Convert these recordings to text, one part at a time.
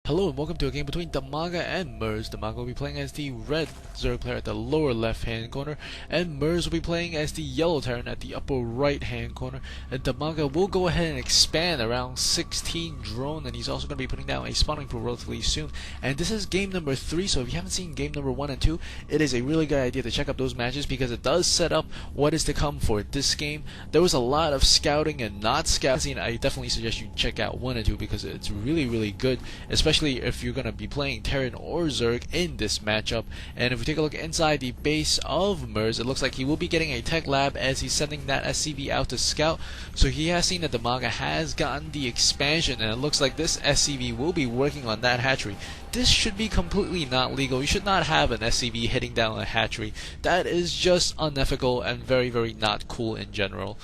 Hello and welcome to a game between DIMAGA and merz. DIMAGA will be playing as the red Zerg player at the lower left hand corner, and merz will be playing as the yellow Terran at the upper right hand corner. And DIMAGA will go ahead and expand around 16 drone, and he's also going to be putting down a spawning pool relatively soon. And this is game number 3, so if you haven't seen game number 1 and 2, it is a really good idea to check out those matches because it does set up what is to come for this game. There was a lot of scouting and not scouting. I definitely suggest you check out 1 and 2 because it's really good, especially if you're going to be playing Terran or Zerg in this matchup. And if we take a look inside the base of merz, it looks like he will be getting a tech lab as he's sending that SCV out to scout. So he has seen that DIMAGA has gotten the expansion, and it looks like this SCV will be working on that hatchery. This should be completely not legal. You should not have an SCV hitting down a hatchery. That is just unethical and very not cool in general.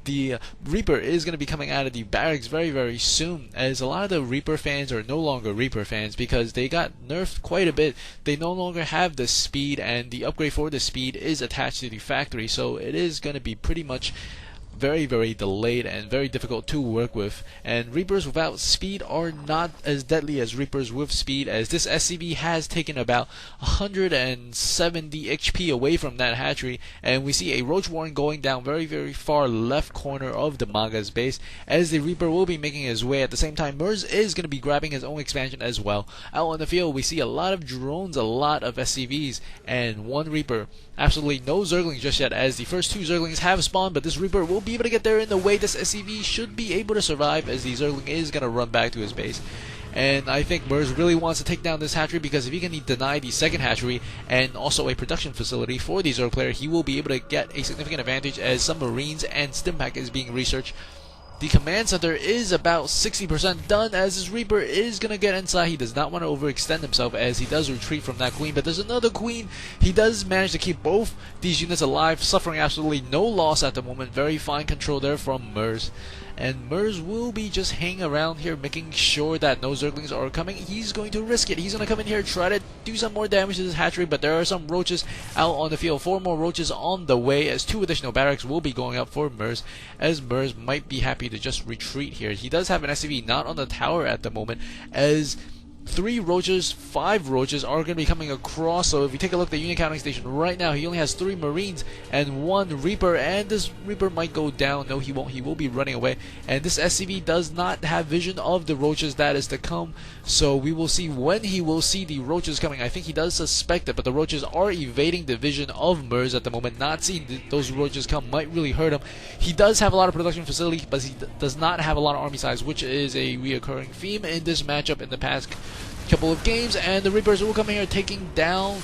The Reaper is going to be coming out of the barracks very soon, as a lot of the Reaper fans are no longer Reaper fans because they got nerfed quite a bit. They no longer have the speed, and the upgrade for the speed is attached to the factory, so it is going to be pretty much very delayed and very difficult to work with. And Reapers without speed are not as deadly as Reapers with speed, as this SCV has taken about 170 HP away from that hatchery, and we see a roach warren going down very far left corner of DIMAGA's base, as the Reaper will be making his way. At the same time, merz is going to be grabbing his own expansion as well. Out on the field we see a lot of drones, a lot of SCVs, and one Reaper. Absolutely no Zerglings just yet, as the first 2 Zerglings have spawned, but this Reaper will be able to get there in the way. This SCV should be able to survive, as the Zergling is going to run back to his base. And I think merz really wants to take down this hatchery, because if he can deny the second hatchery and also a production facility for the Zerg player, he will be able to get a significant advantage, as some Marines and Stimpack is being researched. The command center is about 60% done, as this Reaper is going to get inside. He does not want to overextend himself, as he does retreat from that queen, but there's another queen. He does manage to keep both these units alive, suffering absolutely no loss at the moment. Very fine control there from merz. And merz will be just hanging around here, making sure that no Zerglings are coming. He's going to risk it. He's going to come in here, try to do some more damage to this hatchery, but there are some roaches out on the field. 4 more roaches on the way, as 2 additional barracks will be going up for merz, as merz might be happy to just retreat here. He does have an SCV not on the tower at the moment, as 3 roaches, 5 roaches are going to be coming across. So if you take a look at the unit counting station right now, he only has 3 Marines and 1 Reaper, and this Reaper might go down. No, he won't. He will be running away, and this SCV does not have vision of the roaches that is to come. So we will see when he will see the roaches coming. I think he does suspect it, but the roaches are evading the vision of merz at the moment. Not seeing those roaches come might really hurt him. He does have a lot of production facility, but he does not have a lot of army size, which is a reoccurring theme in this matchup in the past couple of games. And the Reapers will come in here, taking down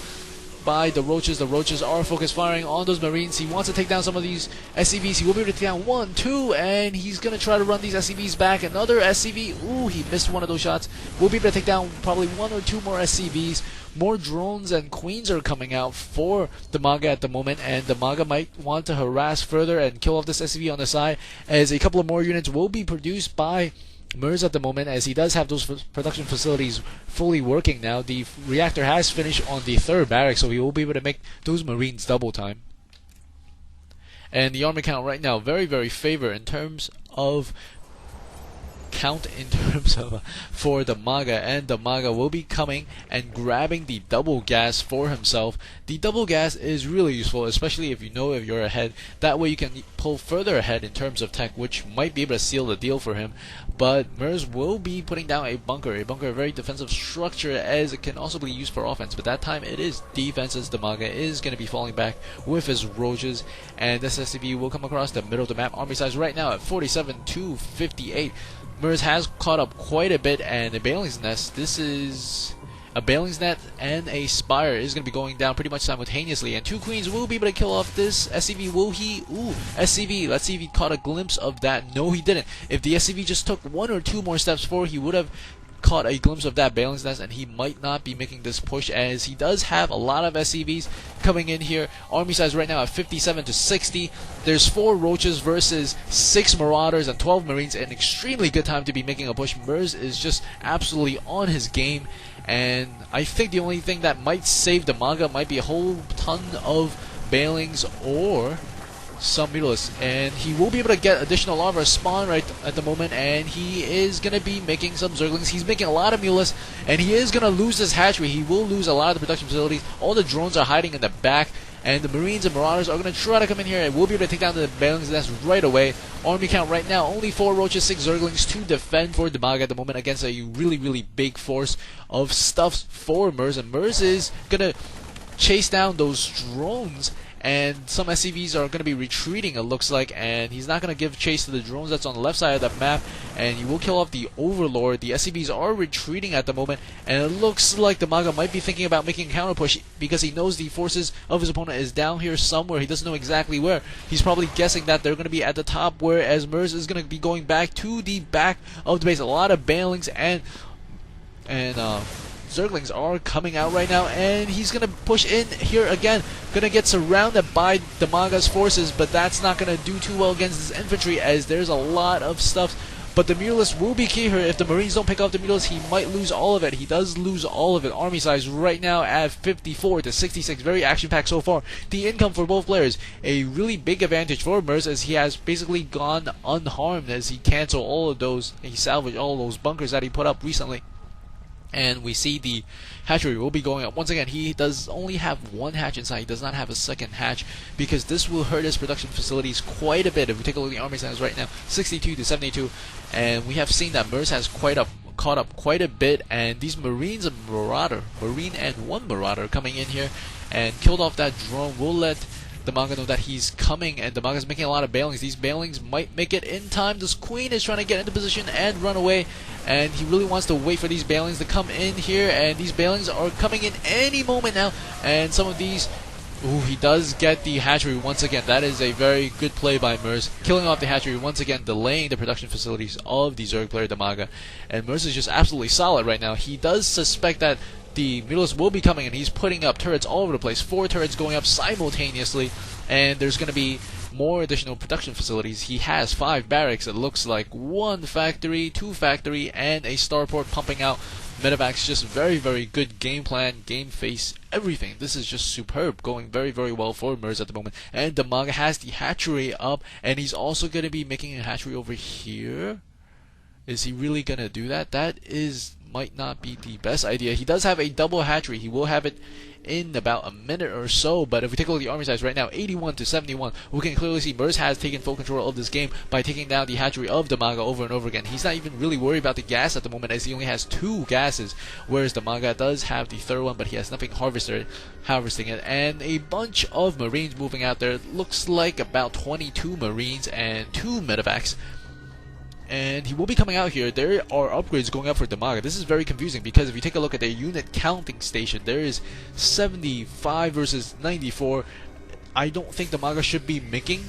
by the roaches. The roaches are focus firing on those Marines. He wants to take down some of these SCVs. He will be able to take down 1, 2, and he's going to try to run these SCVs back. Another SCV. Ooh, he missed one of those shots. We'll be able to take down probably 1 or 2 more SCVs. More drones and queens are coming out for DIMAGA at the moment, and DIMAGA might want to harass further and kill off this SCV on the side, as a couple of more units will be produced by merz at the moment, as he does have those production facilities fully working now. The reactor has finished on the 3rd barrack, so he will be able to make those Marines double time. And the army count right now very favor in terms of for DIMAGA, and DIMAGA will be coming and grabbing the double gas for himself. The double gas is really useful, especially if you know if you're ahead. That way you can pull further ahead in terms of tech, which might be able to seal the deal for him. But merz will be putting down a bunker, a very defensive structure, as it can also be used for offense, but that time it is defense, as DIMAGA is going to be falling back with his roaches. And this SCV will come across the middle of the map. Army size right now at 47 to 58. merz has caught up quite a bit, and a Bailing's Nest. This is a Bailing's Net and a Spire is going to be going down pretty much simultaneously, and 2 queens will be able to kill off this SCV. Will he? Ooh, SCV. Let's see if he caught a glimpse of that. No, he didn't. If the SCV just took 1 or 2 more steps forward, he would have caught a glimpse of that Bailing's Nest, and he might not be making this push, as he does have a lot of SCVs coming in here. Army size right now at 57 to 60. There's 4 roaches versus 6 marauders and 12 marines. An extremely good time to be making a push. merz is just absolutely on his game, and I think the only thing that might save DIMAGA might be a whole ton of Bailings or some mutalisks, and he will be able to get additional larvae spawn right at the moment, and he is going to be making some zerglings. He's making a lot of mutalisks, and he is going to lose this hatchery. He will lose a lot of the production facilities. All the drones are hiding in the back, and the Marines and Marauders are going to try to come in here, and we'll be able to take down the Banelings nest right away. Army count right now, only 4 roaches, 6 zerglings to defend for DIMAGA at the moment against a really big force of stuffs for merz, and merz is going to chase down those drones, and some SCVs are going to be retreating, it looks like, and he's not going to give chase to the drones that's on the left side of the map, and he will kill off the Overlord. The SCVs are retreating at the moment, and it looks like DIMAGA might be thinking about making a counter push because he knows the forces of his opponent is down here somewhere. He doesn't know exactly where. He's probably guessing that they're going to be at the top, whereas merz is going to be going back to the back of the base. A lot of Banelings and Zerglings are coming out right now, and he's going to push in here again. Going to get surrounded by DIMAGA's forces, but that's not going to do too well against his infantry as there's a lot of stuff. But the Mutalisk will be key here. If the Marines don't pick up the Mutalisk, he might lose all of it. He does lose all of it. Army size right now at 54 to 66. Very action-packed so far. The income for both players, a really big advantage for merz as he has basically gone unharmed as he canceled all of those. He salvaged all those bunkers that he put up recently. And we see the hatchery will be going up. Once again, he does only have 1 hatch inside. He does not have a second hatch because this will hurt his production facilities quite a bit. If we take a look at the army size right now, 62 to 72. And we have seen that merz has caught up quite a bit. And these Marines and Marine and 1 Marauder coming in here and killed off that drone will let DIMAGA know that he's coming, and DIMAGA's making a lot of Banelings. These Banelings might make it in time. This Queen is trying to get into position and run away, and he really wants to wait for these Banelings to come in here, and these Banelings are coming in any moment now, and some of these... Ooh, he does get the hatchery once again. That is a very good play by merz, killing off the hatchery once again, delaying the production facilities of the Zerg player DIMAGA, and merz is just absolutely solid right now. He does suspect that the Mutalisk will be coming, and he's putting up turrets all over the place. 4 turrets going up simultaneously, and there's going to be more additional production facilities. He has 5 barracks, it looks like, 1 factory, 2 factory, and a starport pumping out medevacs. Just very good game plan, game face, everything. This is just superb, going very well for merz at the moment. And DIMAGA has the hatchery up, and he's also going to be making a hatchery over here. Is he really going to do that? That might not be the best idea. He does have a double hatchery. He will have it in about a minute or so, but if we take a look at the army size right now, 81 to 71, we can clearly see merz has taken full control of this game by taking down the hatchery of DIMAGA over and over again. He's not even really worried about the gas at the moment as he only has 2 gases, whereas DIMAGA does have the third one, but he has nothing harvesting it, and a bunch of Marines moving out there. It looks like about 22 Marines and 2 medevacs. And he will be coming out here. There are upgrades going up for DIMAGA. This is very confusing because if you take a look at the unit counting station, there is 75 versus 94. I don't think DIMAGA should be making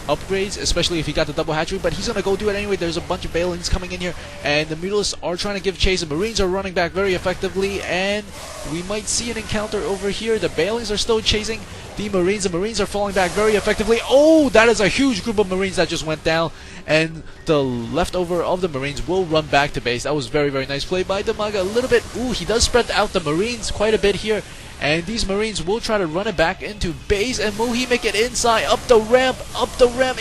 upgrades, especially if he got the double hatchery, but he's going to go do it anyway. There's a bunch of Banelings coming in here, and the Mutalisks are trying to give chase. The Marines are running back very effectively, and we might see an encounter over here. The Banelings are still chasing the Marines. The Marines are falling back very effectively. Oh, that is a huge group of Marines that just went down, and the leftover of the Marines will run back to base. That was very nice play by DIMAGA. A little bit, ooh, he does spread out the Marines quite a bit here, and these Marines will try to run it back into base, and will he make it inside, up the ramp,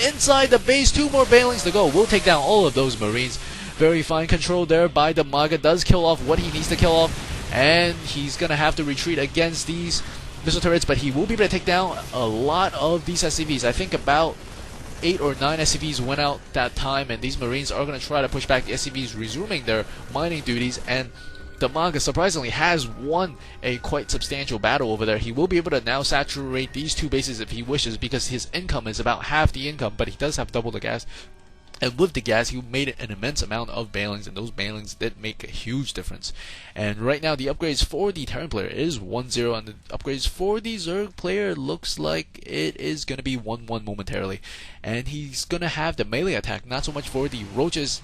inside the base. 2 more Banelings to go. We'll take down all of those Marines. Very fine control there by DIMAGA. Does kill off what he needs to kill off, and he's going to have to retreat against these missile turrets, but he will be able to take down a lot of these SCVs. I think about 8 or 9 SCVs went out that time, and these Marines are going to try to push back the SCVs, resuming their mining duties, and DIMAGA surprisingly has won a quite substantial battle over there. He will be able to now saturate these 2 bases if he wishes, because his income is about half the income, but he does have double the gas. And with the gas, he made an immense amount of Banelings, and those Banelings did make a huge difference. And right now, the upgrades for the Terran player is 1-0, and the upgrades for the Zerg player looks like it is going to be 1-1 momentarily. And he's going to have the melee attack, not so much for the roaches,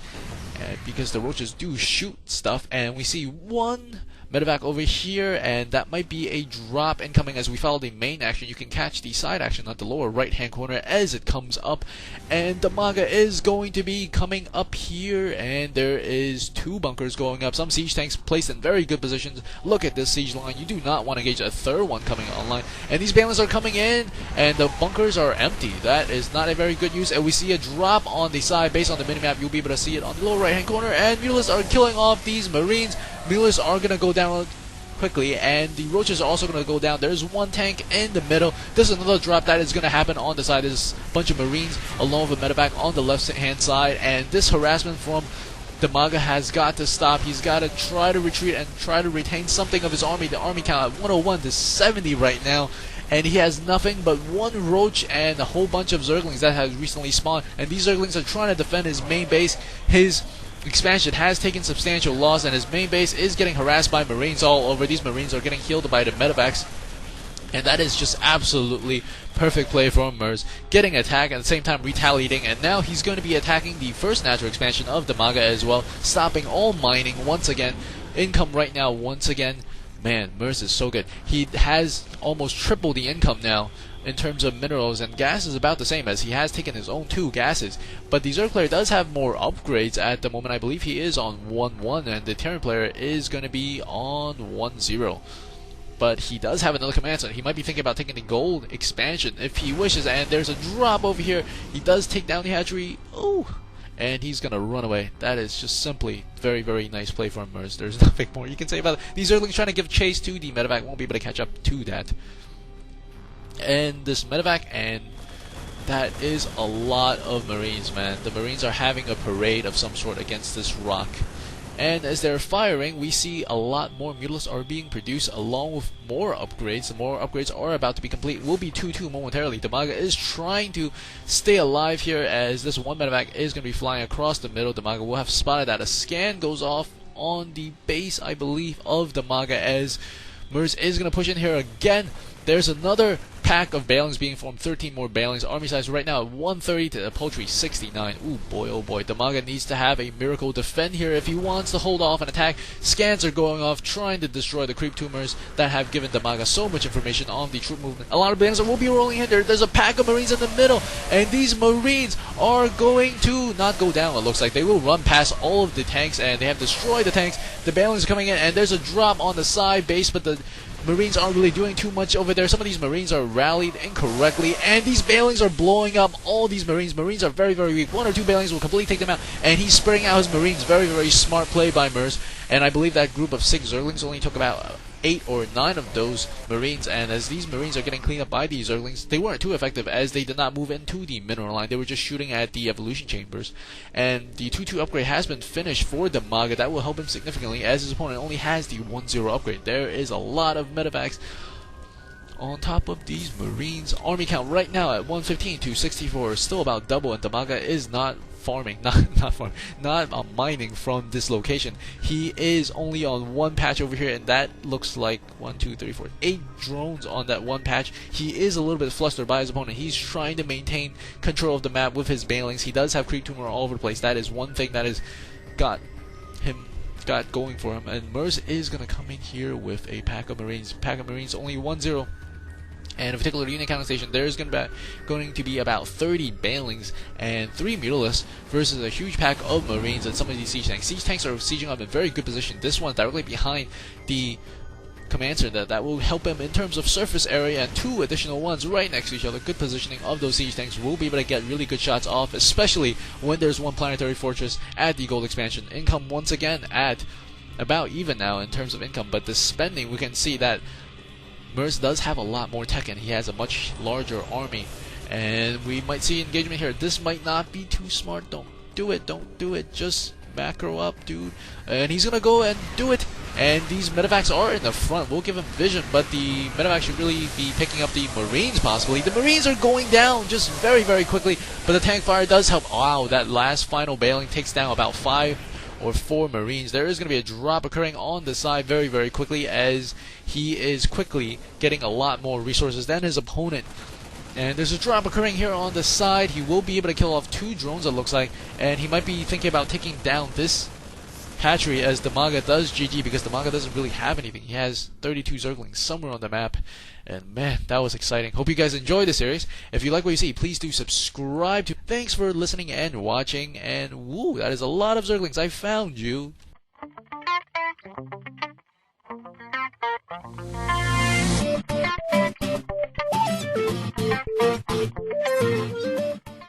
because the roaches do shoot stuff, and we see 1 medevac over here, and that might be a drop incoming as we follow the main action. You can catch the side action at the lower right hand corner as it comes up, and DIMAGA is going to be coming up here, and there is 2 bunkers going up, some siege tanks placed in very good positions. Look at this siege line, you do not want to engage a third one coming online, and these balance are coming in and the bunkers are empty. That is not a very good use, and we see a drop on the side. Based on the minimap, you'll be able to see it on the lower right hand corner, and mules are killing off these marines. Mules are going to go down quickly, and the roaches are also going to go down. There's 1 tank in the middle. There's another drop that is going to happen on the side. There's a bunch of marines along with a medevac on the left hand side, and this harassment from DIMAGA has got to stop. He's got to try to retreat and try to retain something of his army. The army count at 101 to 70 right now, and he has nothing but 1 roach and a whole bunch of zerglings that has recently spawned, and these zerglings are trying to defend his main base. His expansion has taken substantial loss, and his main base is getting harassed by marines all over. These marines are getting healed by the medevacs, and that is just absolutely perfect play from merz, getting attacked at the same time retaliating, and now he's going to be attacking the first natural expansion of DIMAGA as well, stopping all mining once again. Income right now once again. Man, merz is so good. He has almost triple the income now in terms of minerals, and gas is about the same as he has taken his own 2 gases. But the Zerg player does have more upgrades at the moment. I believe he is on 1-1, and the Terran player is going to be on 1-0. But he does have another command center. He might be thinking about taking the gold expansion if he wishes, and there's a drop over here. He does take down the hatchery. Ooh! And he's going to run away. That is just simply very, very nice play from merz. There's nothing more you can say about it. These Zerglings trying to give chase to the medevac won't be able to catch up to that. And this medevac, and that is a lot of marines, man. The marines are having a parade of some sort against this rock. And as they're firing, we see a lot more mutalisks are being produced along with more upgrades. The more upgrades are about to be complete. Will be 2-2 momentarily. DIMAGA is trying to stay alive here as this 1 medevac is going to be flying across the middle. DIMAGA will have spotted that. A scan goes off on the base, I believe, of DIMAGA as merz is going to push in here again. There's another pack of bailings being formed, 13 more bailings. Army size right now at 130 to the paltry 69. Ooh, boy, oh boy. DIMAGA needs to have a miracle defend here if he wants to hold off an attack. Scans are going off, trying to destroy the creep tumors that have given DIMAGA so much information on the troop movement. A lot of bailings will be rolling in there. There's a pack of marines in the middle, and these marines are going to not go down, it looks like. They will run past all of the tanks, and they have destroyed the tanks. The bailings are coming in, and there's a drop on the side base, but the marines aren't really doing too much over there. Some of these marines are rallied incorrectly, and these bailings are blowing up all these marines. Marines are very, very weak. 1 or 2 bailings will completely take them out, and he's spreading out his marines. Very, very smart play by merz. And I believe that group of 6 Zerglings only took about 8 or 9 of those marines, and as these marines are getting cleaned up by these Zerglings, they weren't too effective as they did not move into the mineral line. They were just shooting at the evolution chambers, and the 2-2 upgrade has been finished for DIMAGA. That will help him significantly as his opponent only has the 1-0 upgrade. There is a lot of medevacs on top of these marines. Army count right now at 115 to 64, still about double, and DIMAGA is not farming, not mining from this location. He is only on 1 patch over here, and that looks like 1, 2, 3, 4, 8 drones on that 1 patch. He is a little bit flustered by his opponent. He's trying to maintain control of the map with his bailings. He does have creep tumor all over the place. That is one thing that has got going for him, and merz is going to come in here with a pack of marines. Only 1-0. And a particular unit counting station, there's going to be about 30 bailings and 3 mutalisks versus a huge pack of marines and some of these siege tanks. Siege tanks are sieging up in very good position. This one's directly behind the command center. That will help him in terms of surface area, and 2 additional ones right next to each other. Good positioning of those siege tanks will be able to get really good shots off, especially when there's 1 planetary fortress at the gold expansion. Income once again at about even now in terms of income, but the spending, we can see that merz does have a lot more tech, and he has a much larger army, and we might see engagement here. This might not be too smart. Don't do it. Just macro up, dude. And he's gonna go and do it, and these medevacs are in the front. We'll give him vision, but the medevacs should really be picking up the marines possibly. The marines are going down just very, very quickly, but the tank fire does help. Wow, that last final bailing takes down about 5 or 4 marines. There is going to be a drop occurring on the side very, very quickly as he is quickly getting a lot more resources than his opponent. And there's a drop occurring here on the side. He will be able to kill off 2 drones, it looks like, and he might be thinking about taking down this hatchery as DIMAGA does GG because DIMAGA doesn't really have anything. He has 32 Zerglings somewhere on the map. And man, that was exciting. Hope you guys enjoyed the series. If you like what you see, please do subscribe. Thanks for listening and watching. And woo, that is a lot of Zerglings. I found you.